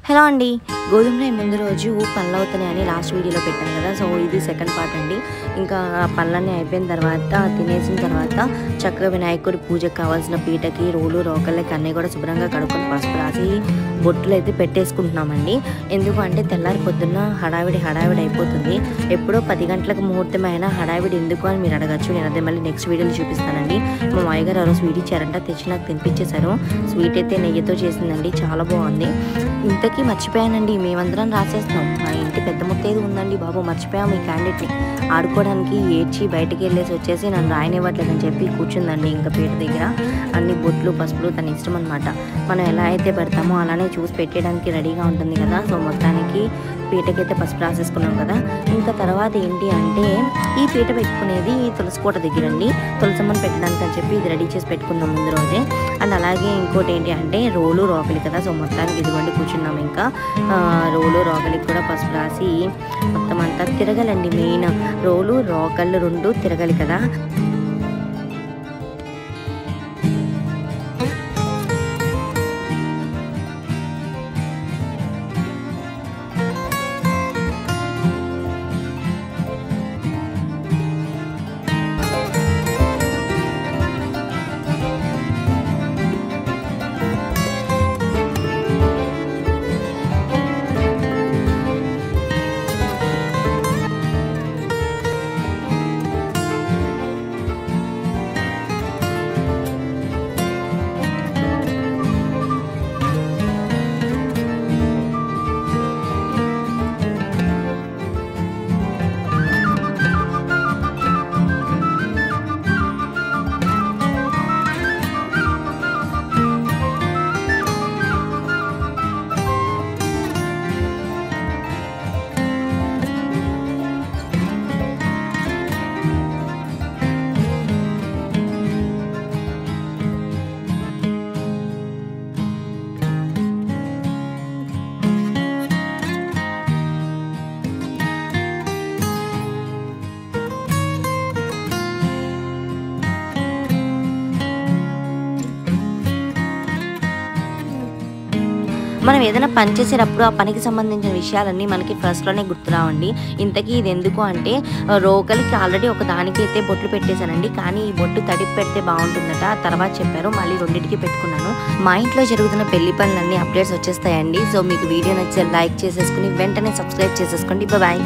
Hello అండి, గోధుమ ముందు రోజు పనులు అవుతున్నాయని లాస్ట్ వీడియోలో పెట్టాను కదా. సో ఇది సెకండ్ పార్ట్ అండి. ఇంకా పనులన్నీ అయిపోయిన తర్వాత తినేసిన తర్వాత చక్కగా వినాయకుడి పూజకు కావాల్సిన పీటకి రోలు రోకళ్ళకి అన్నీ కూడా శుభ్రంగా కడుక్కొని పసుపు రాసి బొట్టులు అయితే పెట్టేసుకుంటున్నామండి. ఎందుకు అంటే తెల్లారి పొద్దున్న హడావిడి అయిపోతుంది. ఎప్పుడో 10 గంటలకు ముహూర్తం అయినా హడావిడి ఎందుకు అని మీరు అడగచ్చు. నేను అదే మళ్ళీ నెక్స్ట్ వీడియోలో చూపిస్తానండి. మా మామయ్య గారు ఎవరో స్వీట్ ఇచ్చారంట, తెచ్చి నాకు తినిపించేశారు. స్వీట్ అయితే నెయ్యితో చేసిందండి, చాలా బాగుంది. ఇంతకీ మర్చిపోయానండి, మేమందరం రాసేస్తున్నాం. మా ఇంటి పెద్ద ముత్తైదు ఉందండి బాబు, మర్చిపోయాము ఈ క్యాండిడేట్ని. ఆడుకోవడానికి ఏడ్చి బయటికి వెళ్ళేసి వచ్చేసి నన్ను రాయనివ్వట్లేదని చెప్పి కూర్చుందండి. ఇంకా పీట దగ్గర అన్ని బొట్లు పసుపులు తన ఇష్టం అనమాట. మనం ఎలా అయితే పెడతామో అలానే చూసి పెట్టడానికి రెడీగా ఉంటుంది కదా. సో మొత్తానికి పీటకైతే పసుపు రాసేసుకున్నాం కదా. ఇంకా తర్వాత ఏంటి అంటే ఈ పీట పెట్టుకునేది తులసి కోట దగ్గర అండి. తులసమ్మని పెట్టడానికి అని చెప్పి ఇది రెడీ చేసి పెట్టుకున్నాం ముందు రోజే. అండ్ అలాగే ఇంకోటి ఏంటి అంటే రోలు రోకలి కదా. సో మొత్తానికి ఇదిగోండి కూర్చున్నాం. ఇంకా రోలు రోకలికి కూడా పసుపు రాసి మొత్తం అంతా తిరగాలండి. మెయిన్ రోలు రోకళ్ళు 2 తిరగాలి కదా. మనం ఏదైనా పని చేసేటప్పుడు ఆ పనికి సంబంధించిన విషయాలన్నీ మనకి ఫస్ట్లోనే గుర్తురావండి. ఇంతకీ ఇది ఎందుకు అంటే రోకలికి ఆల్రెడీ ఒక దానికి అయితే బొట్లు పెట్టేశానండి. కానీ ఈ బొట్టు తడిపి పెడితే బాగుంటుందట, తర్వాత చెప్పారు. మళ్ళీ 2టికి పెట్టుకున్నాను. మా ఇంట్లో జరుగుతున్న పెళ్లి పనులన్నీ అప్డేట్స్ వచ్చేస్తాయండి. సో మీకు వీడియో నచ్చితే లైక్ చేసేసుకుని వెంటనే సబ్స్క్రైబ్ చేసేసుకోండి. బాయ్.